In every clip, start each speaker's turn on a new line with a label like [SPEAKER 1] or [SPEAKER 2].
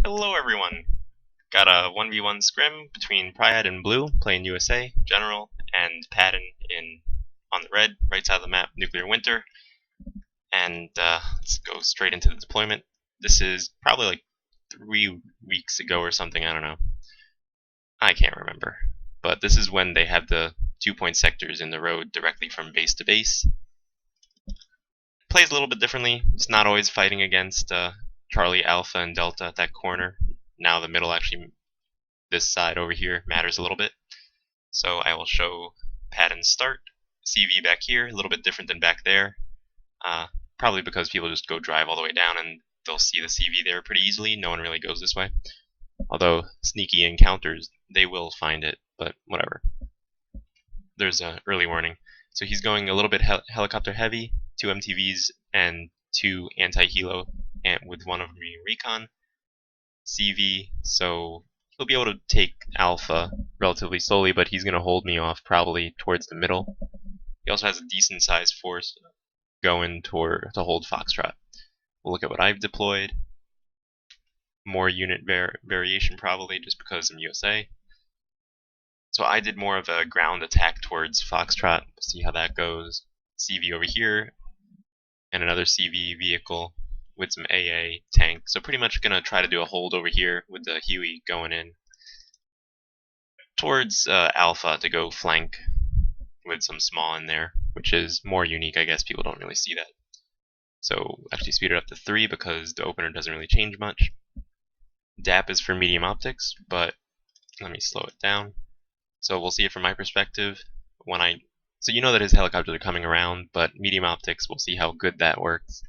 [SPEAKER 1] Hello everyone! Got a 1v1 scrim between Pride and Blue, playing USA, General, and Patton on the red, right side of the map, Nuclear Winter. And let's go straight into the deployment. This is probably like 3 weeks ago or something, I don't know. I can't remember. But this is when they have the 2-point sectors in the road directly from base to base. Plays a little bit differently. It's not always fighting against Charlie, Alpha, and Delta at that corner. Now the middle, actually, this side over here, matters a little bit. So I will show Patton's start. CV back here, a little bit different than back there. Probably because people just go drive all the way down and they'll see the CV there pretty easily. No one really goes this way. Although sneaky encounters, they will find it, but whatever. There's an early warning. So he's going a little bit helicopter heavy, 2 MTVs and 2 anti-helo, and with one of them being recon. CV, so he'll be able to take Alpha relatively slowly, but he's going to hold me off probably towards the middle. He also has a decent sized force going to hold Foxtrot. We'll look at what I've deployed. More unit variation probably, just because I'm USA. So I did more of a ground attack towards Foxtrot. See how that goes. CV over here, and another CV vehicle with some AA tank. So pretty much gonna try to do a hold over here with the Huey going in towards Alpha to go flank with some small in there, which is more unique. I guess people don't really see that. So actually speed it up to 3 because the opener doesn't really change much. DAP is for medium optics, but let me slow it down. So we'll see it from my perspective. So you know that his helicopters are coming around, but medium optics, we'll see how good that works.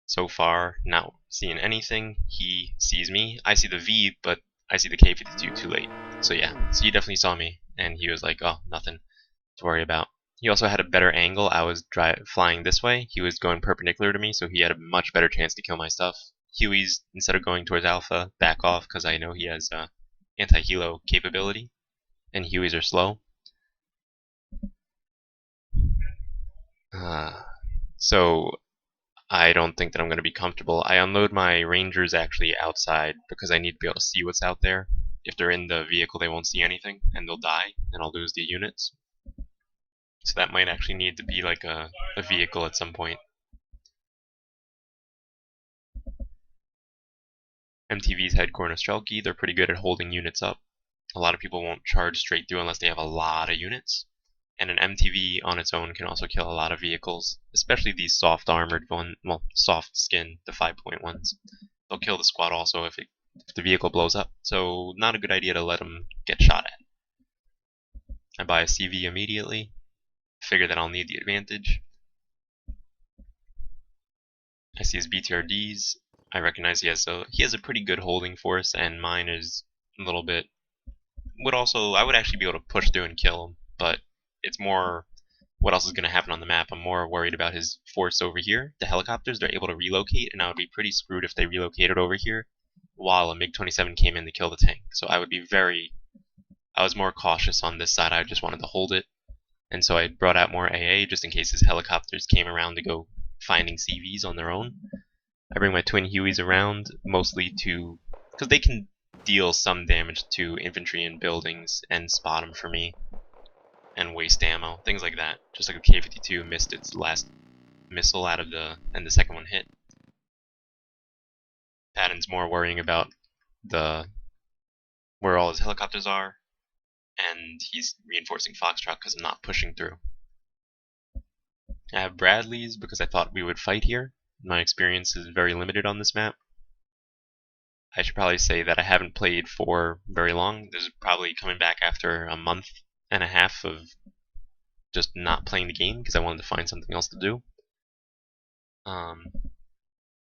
[SPEAKER 1] So far, not seeing anything. He sees me. I see the V, but I see the K-52 too late. So yeah, so he definitely saw me, and he was like, oh, nothing to worry about. He also had a better angle. I was flying this way. He was going perpendicular to me, so he had a much better chance to kill my stuff. Huey's, instead of going towards Alpha, back off, because I know he has anti-helo capability, and Hueys are slow. So I don't think that I'm going to be comfortable. I unload my Rangers actually outside because I need to be able to see what's out there. If they're in the vehicle, they won't see anything, and they'll die, and I'll lose the units. So that might actually need to be like a vehicle at some point. MTV's had Corner Strelky. They're pretty good at holding units up. A lot of people won't charge straight through unless they have a lot of units. And an MTV on its own can also kill a lot of vehicles, especially these soft armored soft skin, the 5-point ones. They'll kill the squad also if the vehicle blows up. So not a good idea to let them get shot at. I buy a CV immediately. Figure that I'll need the advantage. I see his BTRDs. I recognize he has a pretty good holding force, and mine is a little bit. I would actually be able to push through and kill him, but it's more what else is going to happen on the map. I'm more worried about his force over here. The helicopters, they're able to relocate, and I would be pretty screwed if they relocated over here while a MiG-27 came in to kill the tank. So I was more cautious on this side. I just wanted to hold it. And so I brought out more AA just in case his helicopters came around to go finding CVs on their own. I bring my twin Hueys around, mostly because they can deal some damage to infantry and buildings and spot them for me. And waste ammo, things like that. Just like a K-52 missed its last missile and the second one hit. Patton's more worrying about where all his helicopters are, and he's reinforcing Foxtrot because I'm not pushing through. I have Bradleys because I thought we would fight here. My experience is very limited on this map. I should probably say that I haven't played for very long. This is probably coming back after a month and a half of just not playing the game because I wanted to find something else to do.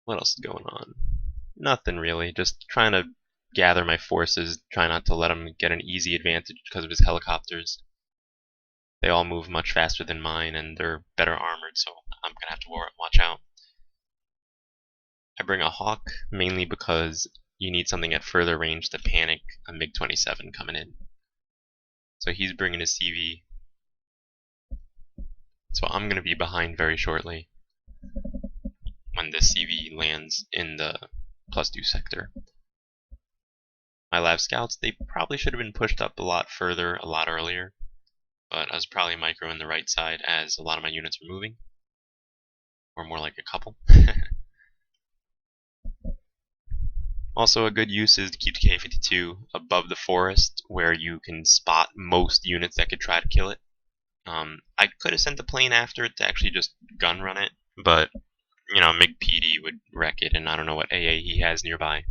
[SPEAKER 1] What else is going on? Nothing really. Just trying to gather my forces, try not to let him get an easy advantage because of his helicopters. They all move much faster than mine, and they're better armored, so I'm gonna have to watch out. I bring a Hawk mainly because you need something at further range to panic a MiG-27 coming in. So he's bringing his CV. So I'm going to be behind very shortly. when the CV lands in the +2 sector. My Lav Scouts, they probably should have been pushed up a lot further, a lot earlier, but I was probably microing the right side as a lot of my units were moving, or more like a couple. Also, a good use is to keep the K-52 above the forest, where you can spot most units that could try to kill it. I could have sent the plane after it to actually just gun run it, but, you know, MiG-PD would wreck it, and I don't know what AA he has nearby.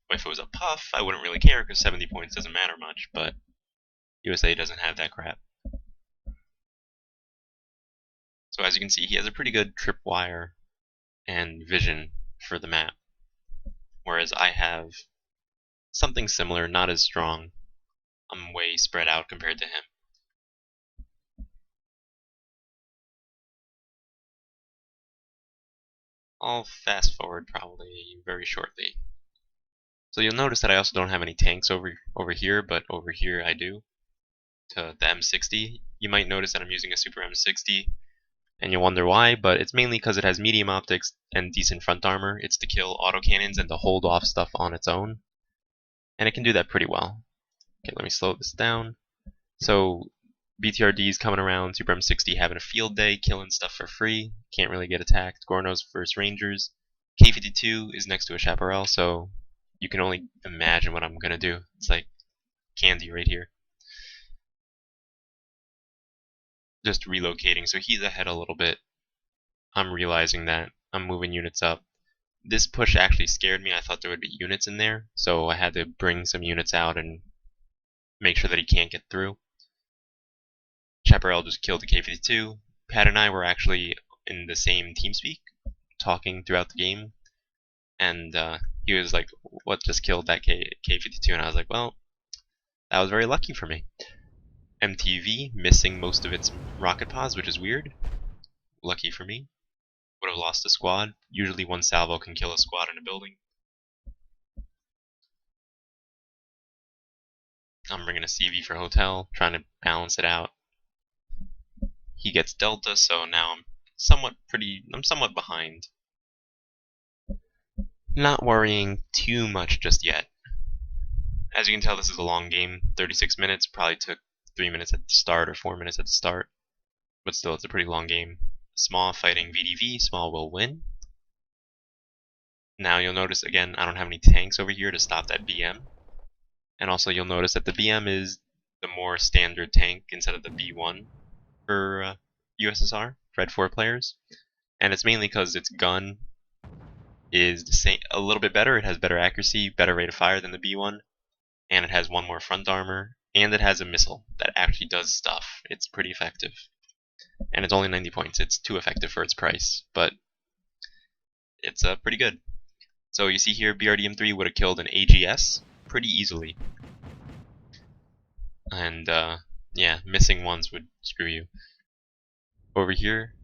[SPEAKER 1] If it was a puff, I wouldn't really care, because 70 points doesn't matter much, but USA doesn't have that crap. So as you can see, he has a pretty good tripwire and vision for the map, whereas I have something similar, not as strong. I'm way spread out compared to him. I'll fast forward probably very shortly. So you'll notice that I also don't have any tanks over here, but over here I do. To the M60, you might notice that I'm using a Super M60, and you'll wonder why, but it's mainly because it has medium optics and decent front armor. It's to kill autocannons and to hold off stuff on its own, and it can do that pretty well. Okay, let me slow this down. So BTRD's coming around, Super M60 having a field day, killing stuff for free, can't really get attacked. Gorno's versus Rangers. K-52 is next to a Chaparral, so you can only imagine what I'm gonna do. It's like candy right here. Just relocating, so he's ahead a little bit. I'm realizing that I'm moving units up. This push actually scared me. I thought there would be units in there, so I had to bring some units out and make sure that he can't get through. Chaparral just killed the K-52. Pat and I were actually in the same TeamSpeak, talking throughout the game, and he was like, "What just killed that K-52?" And I was like, "Well, that was very lucky for me." MTV missing most of its rocket pods, which is weird. Lucky for me. Would have lost a squad. Usually one salvo can kill a squad in a building. I'm bringing a CV for hotel, trying to balance it out. He gets Delta, so now I'm somewhat behind. Not worrying too much just yet. As you can tell, this is a long game. 36 minutes, probably took 3 minutes at the start or 4 minutes at the start. But still, it's a pretty long game. Small fighting VDV, Small will win. Now you'll notice, again, I don't have any tanks over here to stop that BM. And also you'll notice that the BM is the more standard tank instead of the B1 for USSR, Red 4 players. And it's mainly because its gun is the same, a little bit better. It has better accuracy, better rate of fire than the B1. And it has one more front armor. And it has a missile that actually does stuff. It's pretty effective. And it's only 90 points. It's too effective for its price, but it's pretty good. So you see here, BRDM3 would have killed an AGS pretty easily. And yeah, missing ones would screw you. Over here,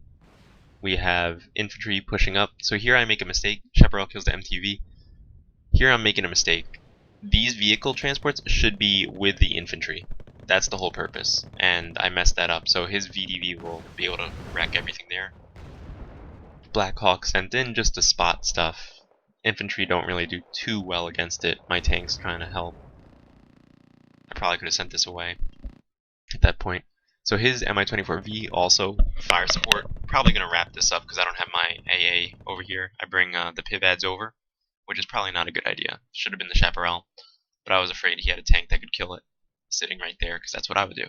[SPEAKER 1] we have infantry pushing up. So here I make a mistake. Chaparral kills the MTV. Here I'm making a mistake. These vehicle transports should be with the infantry. That's the whole purpose, and I messed that up, so his VDV will be able to wreck everything there. Black Hawk sent in just to spot stuff. Infantry don't really do too well against it. My tank's trying to help. I probably could have sent this away at that point. So his Mi-24V also fire support. Probably going to wrap this up because I don't have my AA over here. I bring the PIVADs over, which is probably not a good idea. Should have been the Chaparral, but I was afraid he had a tank that could kill it, sitting right there, because that's what I would do.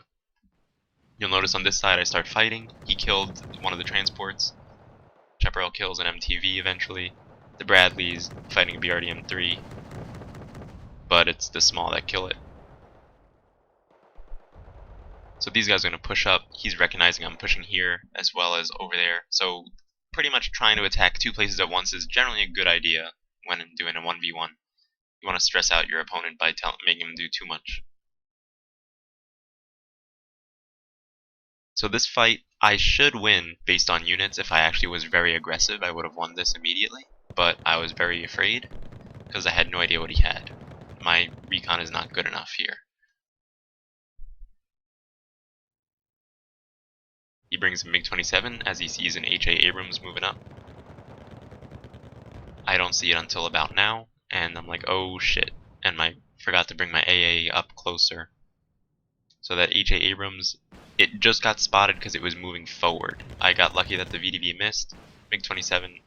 [SPEAKER 1] You'll notice on this side I start fighting. He killed one of the transports. Chaparral kills an MTV eventually. The Bradley's fighting a BRDM3, but it's the small that kill it. So these guys are going to push up. He's recognizing I'm pushing here as well as over there. So pretty much trying to attack two places at once is generally a good idea when doing a 1v1. You want to stress out your opponent by making him do too much. So this fight, I should win based on units. If I actually was very aggressive, I would have won this immediately. But I was very afraid because I had no idea what he had. My recon is not good enough here. He brings a MiG-27 as he sees an H.A. Abrams moving up. I don't see it until about now, and I'm like, oh shit, and I forgot to bring my AA up closer. So that HA Abrams, it just got spotted because it was moving forward. I got lucky that the VDV missed. MiG-27,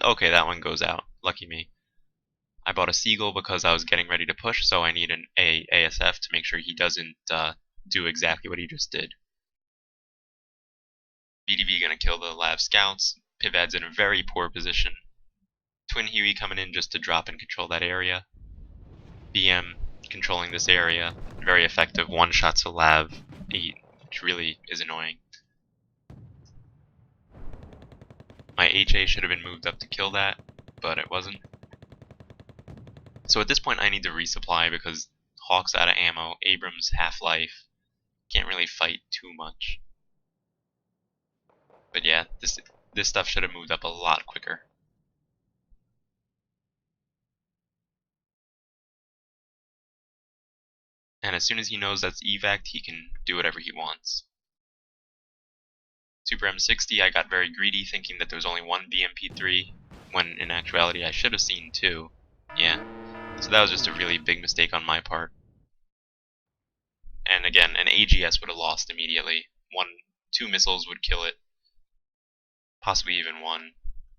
[SPEAKER 1] okay, that one goes out. Lucky me. I bought a Seagull because I was getting ready to push, so I need an ASF to make sure he doesn't do exactly what he just did. VDV gonna kill the Lav Scouts. Pivad's in a very poor position. Twin Huey coming in just to drop and control that area. BM controlling this area. Very effective one-shots to Lav 8, which really is annoying. My HA should have been moved up to kill that, but it wasn't. So at this point I need to resupply because Hawk's out of ammo, Abrams half-life, can't really fight too much. But yeah, this stuff should have moved up a lot quicker. And as soon as he knows that's evac, he can do whatever he wants. Super M60, I got very greedy thinking that there was only one BMP3, when in actuality I should have seen two. Yeah, so that was just a really big mistake on my part. And again, an AGS would have lost immediately. Two missiles would kill it, possibly even one.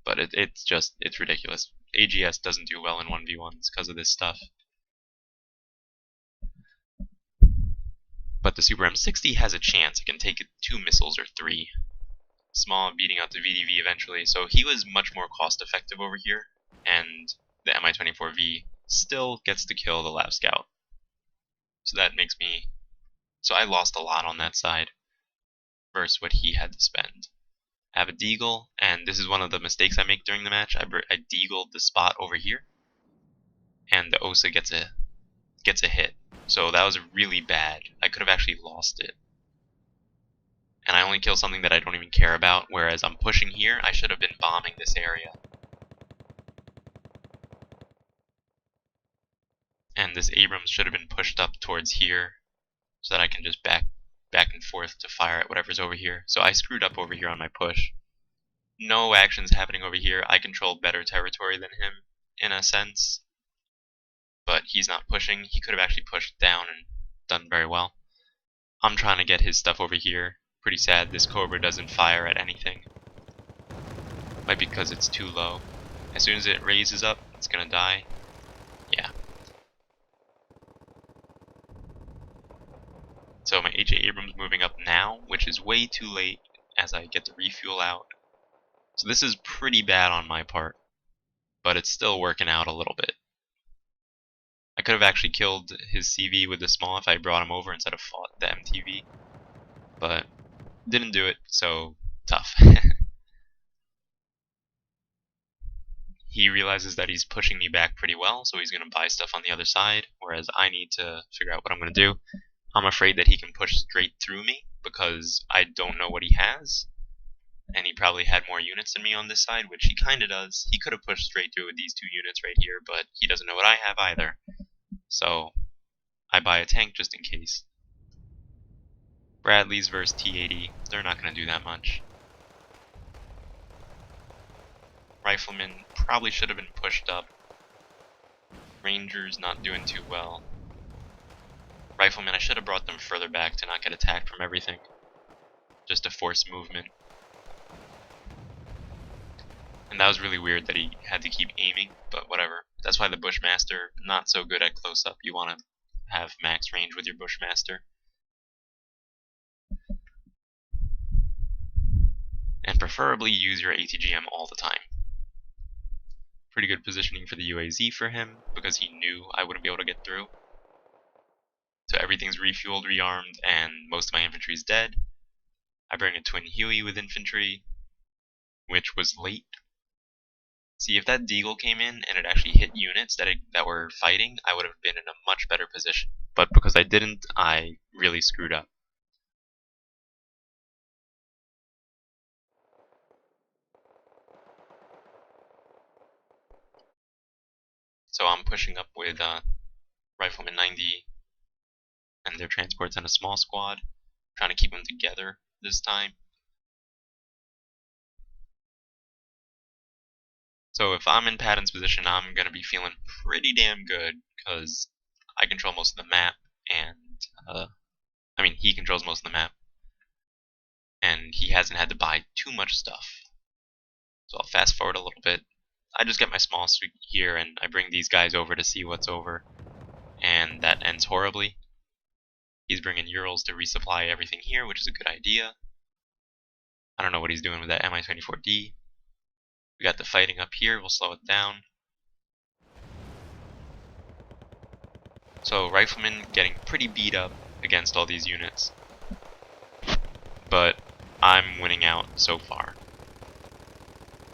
[SPEAKER 1] But it's ridiculous. AGS doesn't do well in 1v1s because of this stuff. But the Super M60 has a chance. It can take 2 missiles or 3. Small beating out the VDV eventually, so he was much more cost effective over here, and the Mi-24V still gets to kill the Lav Scout. So that makes me... So I lost a lot on that side versus what he had to spend. I have a Deagle, and this is one of the mistakes I make during the match. I Deagled the spot over here, and the OSA gets a hit. So that was really bad. I could have actually lost it. And I only kill something that I don't even care about, whereas I'm pushing here, I should have been bombing this area. And this Abrams should have been pushed up towards here, so that I can just back and forth to fire at whatever's over here. So I screwed up over here on my push. No actions happening over here. I control better territory than him, in a sense. But he's not pushing. He could have actually pushed down and done very well. I'm trying to get his stuff over here. Pretty sad this Cobra doesn't fire at anything. Might be because it's too low. As soon as it raises up, it's gonna die. Yeah. So my HA Abrams moving up now, which is way too late as I get the refuel out. So this is pretty bad on my part, but it's still working out a little bit. I could have actually killed his CV with the small if I brought him over instead of fought the MTV, but didn't do it, so tough. He realizes that he's pushing me back pretty well, so he's going to buy stuff on the other side, whereas I need to figure out what I'm going to do. I'm afraid that he can push straight through me because I don't know what he has, and he probably had more units than me on this side, which he kinda does. He could have pushed straight through with these 2 units right here, but he doesn't know what I have either. So I buy a tank just in case. Bradley's versus T-80, they're not going to do that much. Rifleman probably should have been pushed up. Rangers not doing too well. Riflemen, I should have brought them further back to not get attacked from everything. Just to force movement. And that was really weird that he had to keep aiming, but whatever. That's why the Bushmaster, not so good at close-up. You want to have max range with your Bushmaster. And preferably use your ATGM all the time. Pretty good positioning for the UAZ for him, because he knew I wouldn't be able to get through. So everything's refueled, rearmed, and most of my infantry is dead. I bring a Twin Huey with infantry, which was late. See, if that Deagle came in and it actually hit units that were fighting, I would have been in a much better position. But because I didn't, I really screwed up. So I'm pushing up with Rifleman 90 and their transports and a small squad, trying to keep them together this time. So if I'm in Patton's position, I'm going to be feeling pretty damn good, because I control most of the map, and, he controls most of the map, and he hasn't had to buy too much stuff. So I'll fast forward a little bit. I just get my small suite here, and I bring these guys over to see what's over, and that ends horribly. He's bringing Urals to resupply everything here, which is a good idea. I don't know what he's doing with that Mi-24D. We got the fighting up here, we'll slow it down. So Rifleman getting pretty beat up against all these units, but I'm winning out so far.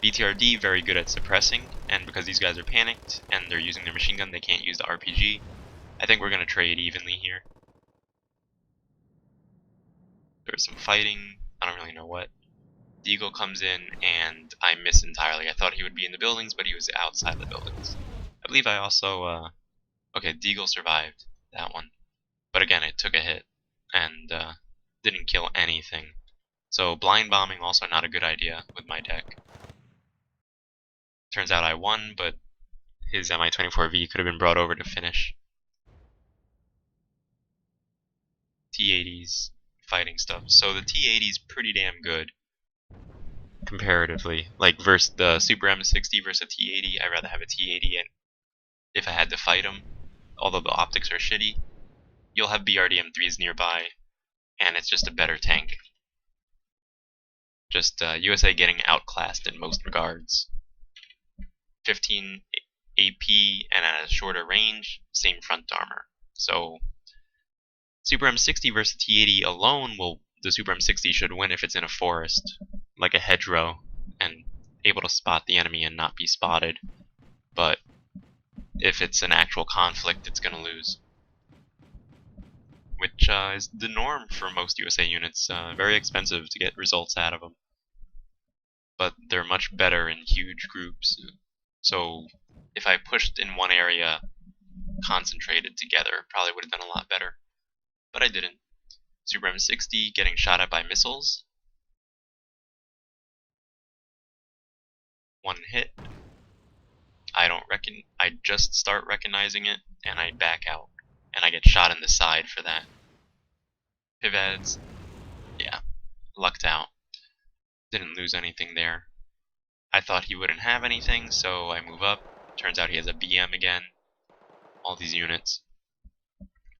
[SPEAKER 1] BTRD very good at suppressing, and because these guys are panicked and they're using their machine gun, they can't use the RPG. I think we're going to trade evenly here. There's some fighting, I don't really know what. Deagle comes in and I miss entirely. I thought he would be in the buildings, but he was outside the buildings. I believe I also, okay, Deagle survived that one. But again, it took a hit and didn't kill anything. So blind bombing also not a good idea with my deck. Turns out I won, but his Mi-24V could have been brought over to finish. T-80s, fighting stuff. So the T-80's pretty damn good, comparatively. Like, versus the Super M60 versus a T-80, I'd rather have a T-80 and if I had to fight him, although the optics are shitty. You'll have BRDM-3s nearby, and it's just a better tank. Just USA getting outclassed in most regards. 15 AP and at a shorter range, same front armor. So Super M60 versus T80 alone, the Super M60 should win if it's in a forest, like a hedgerow, and able to spot the enemy and not be spotted. But if it's an actual conflict, it's going to lose. Which is the norm for most USA units. Very expensive to get results out of them. But they're much better in huge groups. So if I pushed in one area, concentrated together, probably would have done a lot better. But I didn't. Super M60 getting shot at by missiles. One hit. I just start recognizing it, and I back out. And I get shot in the side for that. Pivads, yeah, lucked out. Didn't lose anything there. I thought he wouldn't have anything, so I move up. Turns out he has a BM again. All these units.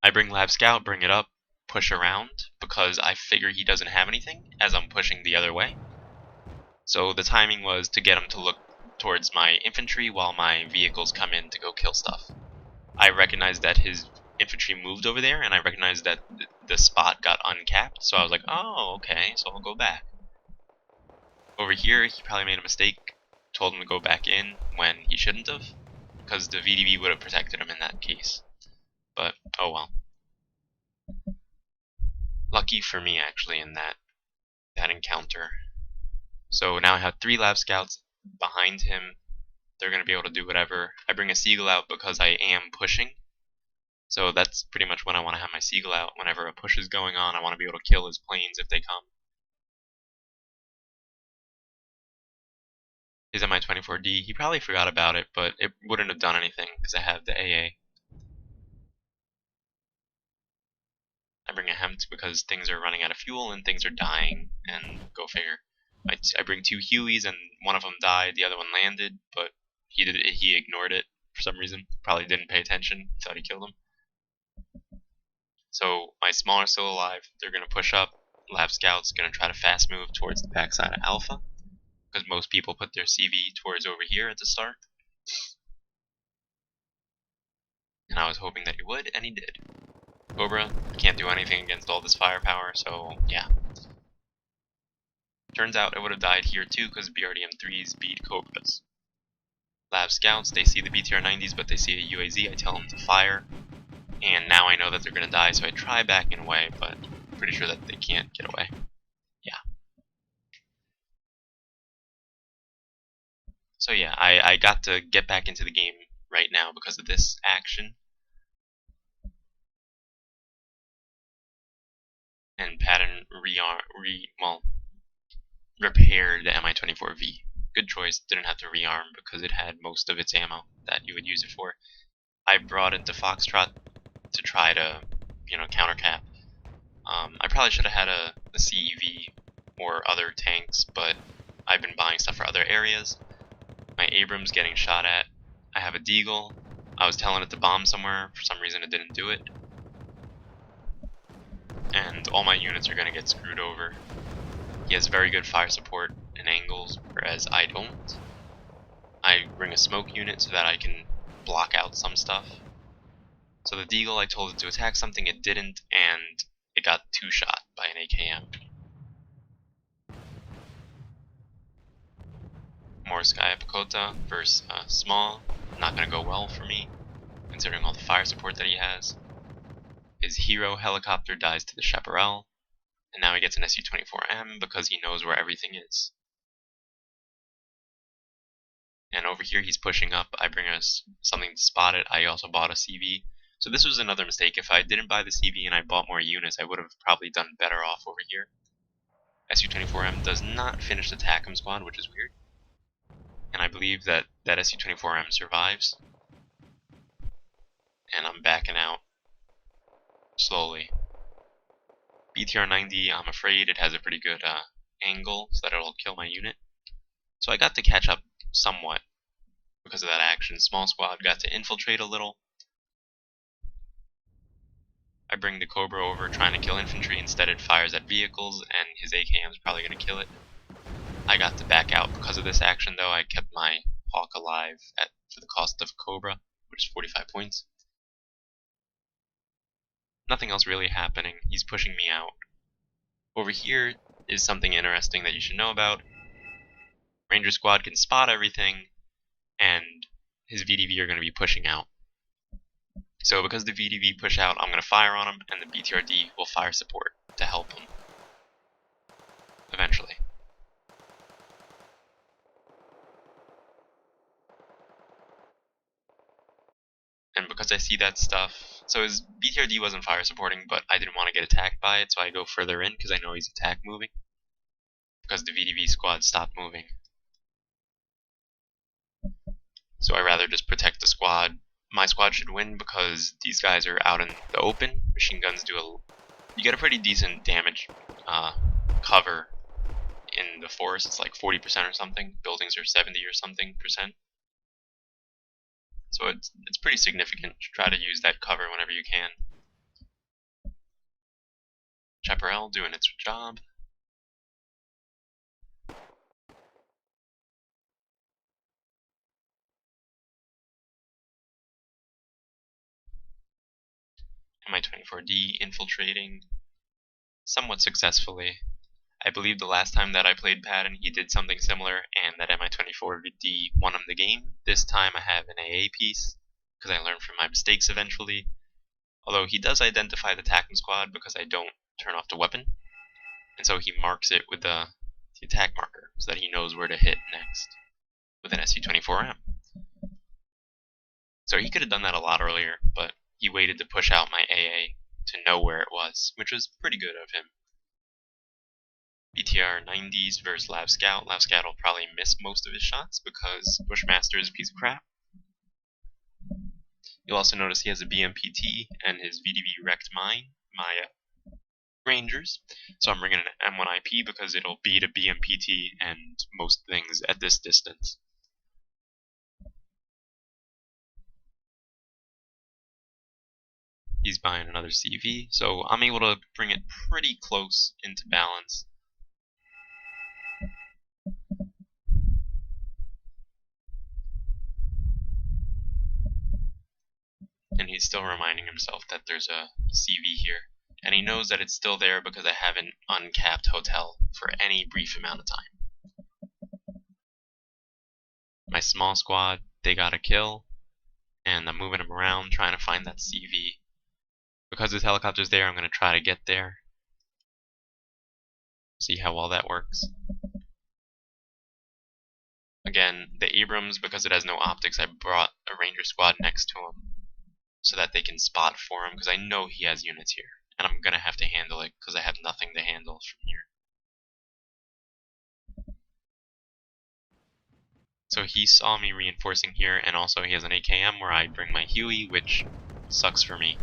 [SPEAKER 1] I bring Lab Scout, bring it up, push around, because I figure he doesn't have anything as I'm pushing the other way. So the timing was to get him to look towards my infantry while my vehicles come in to go kill stuff. I recognized that his infantry moved over there, and I recognized that the spot got uncapped, so I was like, oh, okay, so I'll go back. Over here, he probably made a mistake, told him to go back in when he shouldn't have, because the VDV would have protected him in that case. But, oh well. Lucky for me, actually, in that encounter. So now I have 3 Lab Scouts behind him. They're going to be able to do whatever. I bring a Seagull out because I am pushing. So that's pretty much when I want to have my Seagull out. Whenever a push is going on, I want to be able to kill his planes if they come. His Mi-24D, he probably forgot about it, but it wouldn't have done anything because I have the AA. I bring a Hempt because things are running out of fuel and things are dying, and go figure. I bring 2 Hueys and one of them died, the other one landed, but he ignored it for some reason. Probably didn't pay attention, thought he killed him. So my small are still alive, they're going to push up. Lab Scout's going to try to fast move towards the backside of Alpha, because most people put their CV towards over here at the start. And I was hoping that he would, and he did. Cobra can't do anything against all this firepower, so yeah. Turns out it would have died here too, because BRDM-3s beat Cobras. Lab Scouts, they see the BTR-90s, but they see a UAZ, I tell them to fire. And now I know that they're going to die, so I try backing away, but I'm pretty sure that they can't get away. Yeah. So yeah, I got to get back into the game right now because of this action. And Patton repaired the Mi-24V. good choice. Didn't have to rearm because it had most of its ammo that you would use it for. I brought it to Foxtrot to try to, counter cap. I probably should have had a CEV or other tanks, but I've been buying stuff for other areas. My Abrams getting shot at. I have a Deagle. I was telling it to bomb somewhere. For some reason it didn't do it. And all my units are going to get screwed over. He has very good fire support and angles, whereas I don't. I bring a smoke unit so that I can block out some stuff. So the Deagle, I told it to attack something, it didn't, and it got two-shot by an AKM. Morskaya Pekota versus Small. Not going to go well for me, considering all the fire support that he has. His hero helicopter dies to the Chaparral, and now he gets an Su-24M because he knows where everything is. And over here he's pushing up. I bring us something to spot it. I also bought a CV. So this was another mistake. If I didn't buy the CV and I bought more units, I would have probably done better off over here. Su-24M does not finish the TACM squad, which is weird. And I believe that Su-24M survives. And I'm backing out slowly. BTR-90, I'm afraid it has a pretty good angle, so that it'll kill my unit. So I got to catch up somewhat because of that action. Small squad got to infiltrate a little. I bring the Cobra over trying to kill infantry. Instead it fires at vehicles, and his AKM is probably going to kill it. I got to back out because of this action, though. I kept my Hawk alive for the cost of Cobra, which is 45 points. Nothing else really happening. He's pushing me out. Over here is something interesting that you should know about. Ranger Squad can spot everything, and his VDV are going to be pushing out. So because the VDV push out, I'm going to fire on him, and the BTRD will fire support to help him eventually. And because I see that stuff, so his BTRD wasn't fire supporting, but I didn't want to get attacked by it, so I go further in because I know he's attack moving. Because the VDV squad stopped moving. So I rather just protect the squad. My squad should win because these guys are out in the open. Machine guns you get a pretty decent damage cover in the forest. It's like 40% or something. Buildings are 70 or something %. So it's pretty significant. Try to use that cover whenever you can. Chaparral doing its job. Mi-24D infiltrating somewhat successfully. I believe the last time that I played Patton, he did something similar, and that Mi-24D won him the game. This time I have an AA piece, because I learned from my mistakes eventually. Although he does identify the TACM squad because I don't turn off the weapon, and so he marks it with the attack marker, so that he knows where to hit next with an Su-24M. So he could have done that a lot earlier, but he waited to push out my AA to know where it was, which was pretty good of him. BTR 90s versus Lav Scout. Lav Scout will probably miss most of his shots because Bushmaster is a piece of crap. You'll also notice he has a BMPT and his VDV wrecked my Rangers. So I'm bringing an M1IP because it'll beat a BMPT and most things at this distance. He's buying another CV, so I'm able to bring it pretty close into balance. And he's still reminding himself that there's a CV here. And he knows that it's still there because I have an uncapped hotel for any brief amount of time. My small squad, they got a kill, and I'm moving him around trying to find that CV. Because his helicopter's there, I'm going to try to get there. See how well that works. Again, the Abrams, because it has no optics, I brought a Ranger squad next to him so that they can spot for him, because I know he has units here. And I'm going to have to handle it because I have nothing to handle from here. So he saw me reinforcing here, and also he has an AKM where I bring my Huey, which sucks for me,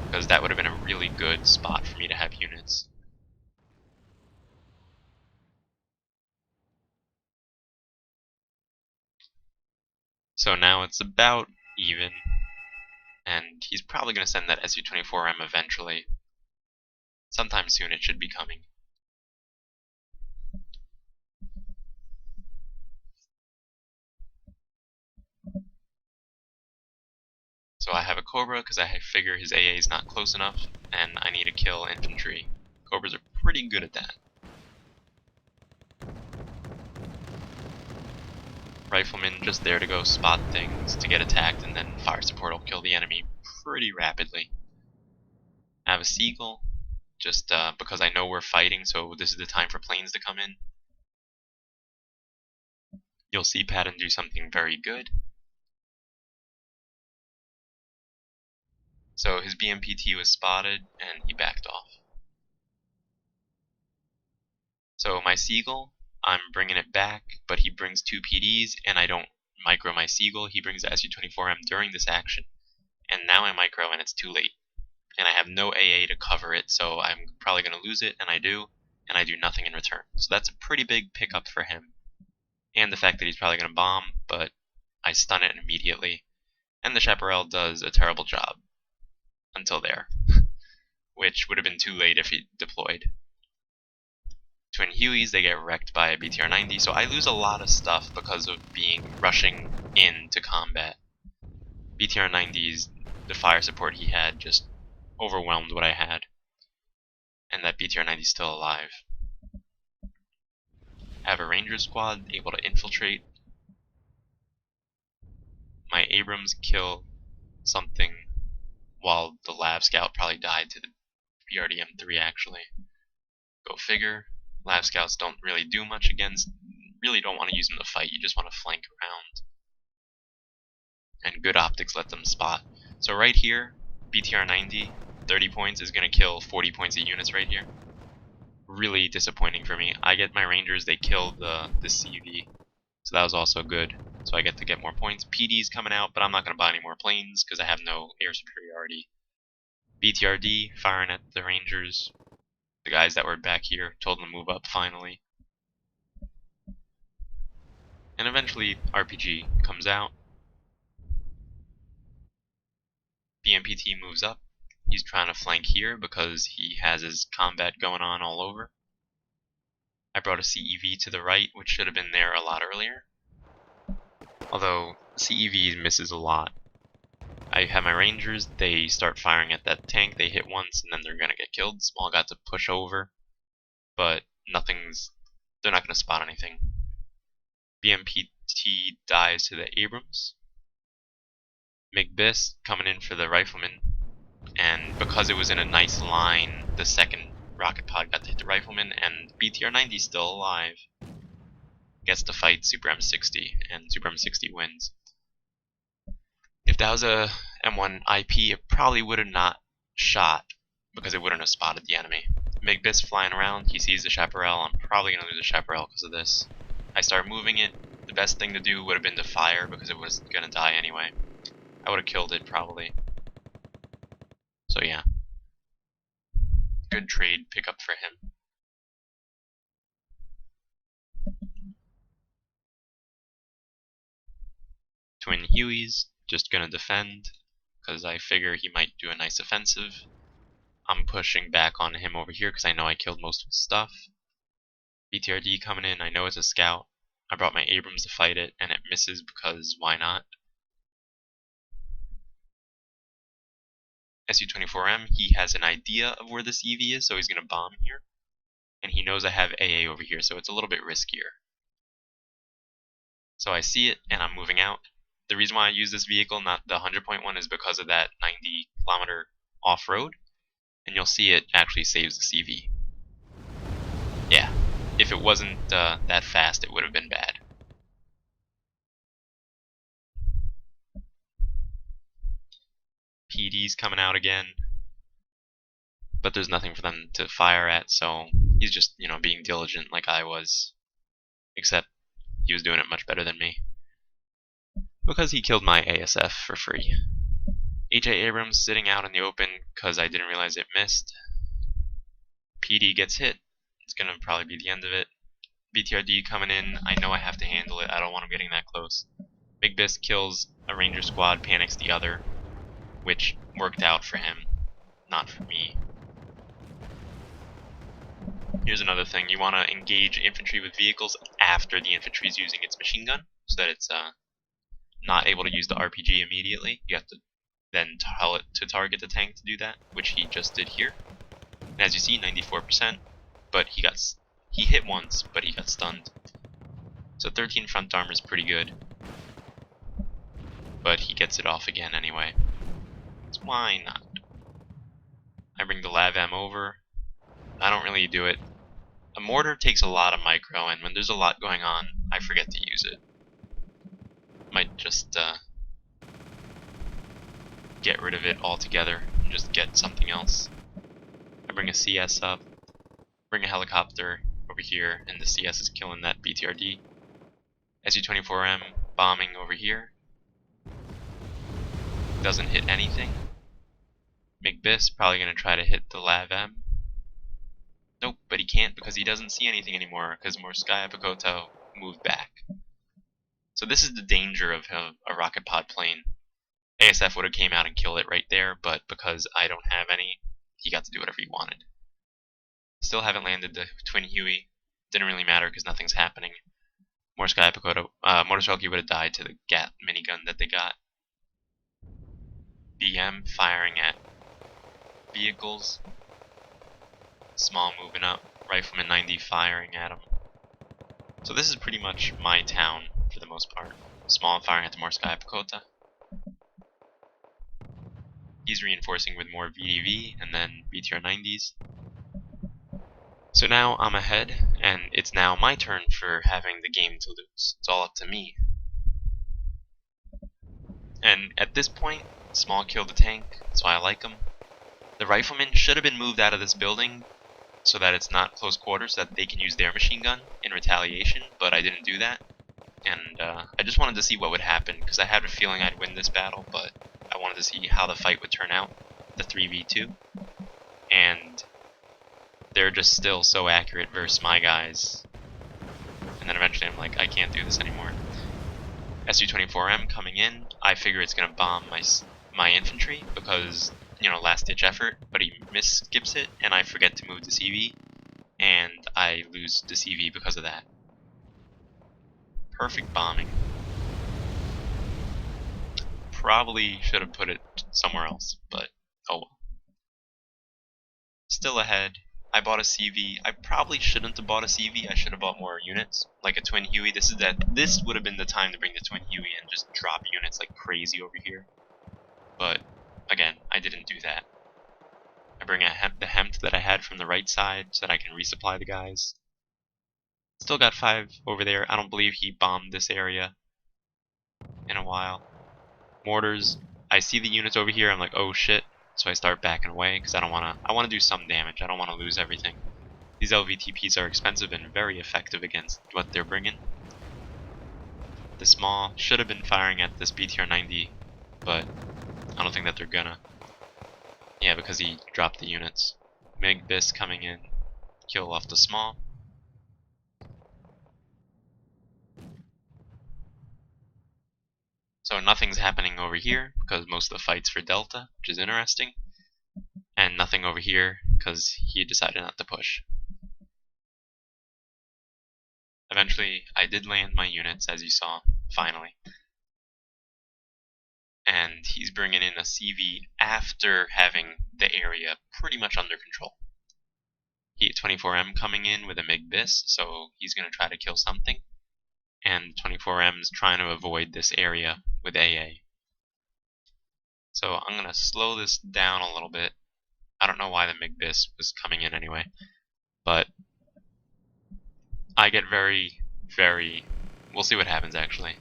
[SPEAKER 1] because that would have been a really good spot for me to have units. So now it's about even, and he's probably going to send that SU-24M eventually. Sometime soon it should be coming. So I have a Cobra because I figure his AA is not close enough, and I need to kill infantry. Cobras are pretty good at that. Rifleman just there to go spot things, to get attacked, and then fire support will kill the enemy pretty rapidly. I have a Seagull, just because I know we're fighting, so this is the time for planes to come in. You'll see Patton do something very good. So his BMPT was spotted, and he backed off. So my Seagull, I'm bringing it back, but he brings 2 PDs, and I don't micro my Seagull. He brings the SU-24M during this action, and now I micro, and it's too late. And I have no AA to cover it, so I'm probably going to lose it, and I do nothing in return. So that's a pretty big pickup for him. And the fact that he's probably going to bomb, but I stun it immediately. And the Chaparral does a terrible job. Until there. Which would have been too late if he deployed. Twin Hueys, they get wrecked by a BTR-90, so I lose a lot of stuff because of rushing into combat. BTR-90's, the fire support he had just overwhelmed what I had. And that BTR-90's still alive. I have a Ranger squad able to infiltrate. My Abrams kill something while the Lav Scout probably died to the BRDM-3 actually. Go figure. Lav Scouts don't really do much against, really don't want to use them to fight, you just want to flank around. And good optics let them spot. So right here, BTR-90, 30 points is going to kill 40 points of units right here. Really disappointing for me. I get my Rangers, they kill the CV, so that was also good. So I get to get more points. PD's coming out, but I'm not going to buy any more planes because I have no air superiority. BTRD firing at the Rangers. The guys that were back here told them to move up finally. And eventually RPG comes out. BMPT moves up. He's trying to flank here because he has his combat going on all over. I brought a CEV to the right, which should have been there a lot earlier. Although CEV misses a lot. I have my Rangers, they start firing at that tank, they hit once and then they're gonna get killed. Small got to push over, but they're not gonna spot anything. BMPT dies to the Abrams. McBiss coming in for the Rifleman, and because it was in a nice line, the second rocket pod got to hit the Rifleman, and BTR-90 still alive. Gets to fight Super M60, and Super M60 wins. If that was a M1 IP, it probably would have not shot, because it wouldn't have spotted the enemy. McBiss flying around, he sees the Chaparral, I'm probably going to lose the Chaparral because of this. I start moving it, the best thing to do would have been to fire, because it was going to die anyway. I would have killed it, probably. So yeah. Good trade pickup for him. Twin Hueys, just gonna defend, because I figure he might do a nice offensive. I'm pushing back on him over here because I know I killed most of his stuff. BTRD coming in, I know it's a scout. I brought my Abrams to fight it, and it misses because why not? SU-24M, he has an idea of where this EV is, so he's gonna bomb here. And he knows I have AA over here, so it's a little bit riskier. So I see it, and I'm moving out. The reason why I use this vehicle, not the 100.1, is because of that 90-kilometer off-road. And you'll see it actually saves the CV. Yeah, if it wasn't that fast, it would have been bad. PD's coming out again, but there's nothing for them to fire at, so he's just, being diligent like I was. Except he was doing it much better than me. Because he killed my ASF for free. H.A. Abrams sitting out in the open because I didn't realize it missed. PD gets hit. It's going to probably be the end of it. BTRD coming in. I know I have to handle it. I don't want him getting that close. Big Biss kills a Ranger squad, panics the other, which worked out for him, not for me. Here's another thing. You want to engage infantry with vehicles after the infantry is using its machine gun, so that it's not able to use the RPG immediately. You have to then tell it to target the tank to do that, which he just did here. And as you see, 94%, but he hit once, but he got stunned. So 13 front armor is pretty good, but he gets it off again anyway. So why not? I bring the LAV-M over. I don't really do it. A mortar takes a lot of micro, and when there's a lot going on, I forget to use it. Might just get rid of it altogether and just get something else. I bring a CS up, bring a helicopter over here, and the CS is killing that BTRD. SU-24M bombing over here. Doesn't hit anything. McBiss probably going to try to hit the LAV-M. Nope, but he can't because he doesn't see anything anymore because Morskaya Pikoto moved back. So this is the danger of a rocket pod plane. ASF would have came out and killed it right there, but because I don't have any, he got to do whatever he wanted. Still haven't landed the Twin Huey. Didn't really matter because nothing's happening. Morskaya Pikoto, Motorchalky would have died to the GAT minigun that they got. BM firing at vehicles. Small moving up. Rifleman 90 firing at him. So this is pretty much my town for the most part. Small firing at the Morskaya Pikoto. He's reinforcing with more VDV and then BTR 90s. So now I'm ahead, and it's now my turn for having the game to lose. It's all up to me. And at this point, Small killed the tank, that's why I like him. The rifleman should have been moved out of this building so that it's not close quarters, so that they can use their machine gun in retaliation, but I didn't do that. And I just wanted to see what would happen, because I had a feeling I'd win this battle, but I wanted to see how the fight would turn out, the 3v2. And they're just still so accurate versus my guys. And then eventually I'm like, I can't do this anymore. SU-24M coming in, I figure it's going to bomb my infantry because, you know, last ditch effort, but he skips it and I forget to move the CV and I lose the CV because of that. Perfect bombing. Probably should have put it somewhere else, but oh well. Still ahead. I bought a CV. I probably shouldn't have bought a CV. I should have bought more units, like a Twin Huey. This would have been the time to bring the Twin Huey and just drop units like crazy over here. But again, I didn't do that. I bring the Hempt that I had from the right side so that I can resupply the guys. Still got 5 over there. I don't believe he bombed this area in a while. Mortars. I see the units over here. I'm like, oh shit. So I start backing away because I want to do some damage. I don't want to lose everything. These LVTPs are expensive and very effective against what they're bringing. The Small should have been firing at this BTR 90, but I don't think that they're gonna. Yeah, because he dropped the units. Mig Biss coming in, kill off the Small. So nothing's happening over here because most of the fight's for Delta, which is interesting. And nothing over here because he decided not to push. Eventually, I did land my units, as you saw, finally. And he's bringing in a CV after having the area pretty much under control. He had 24M coming in with a MiG Biss, so he's going to try to kill something. And 24M's trying to avoid this area with AA. So I'm going to slow this down a little bit. I don't know why the MiG Biss was coming in anyway, but I get very, we'll see what happens actually.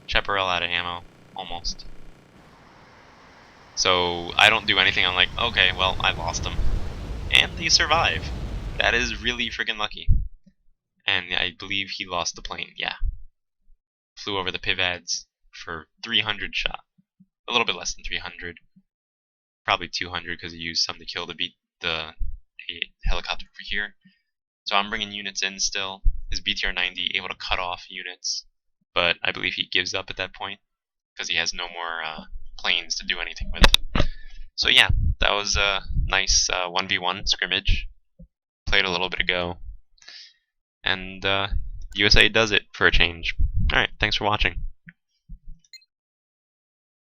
[SPEAKER 1] Chaparral out of ammo, almost. So I don't do anything, I'm like, okay, well, I lost him. And they survive. That is really freaking lucky. and I believe he lost the plane. Yeah, flew over the Pivads for 300 shot, a little bit less than 300, probably 200 because he used some to kill the helicopter over here. So I'm bringing units in still. His BTR 90 able to cut off units, but I believe he gives up at that point because he has no more planes to do anything with. So yeah, that was a nice 1v1 scrimmage. Played a little bit ago, and USA does it for a change. Alright, thanks for watching.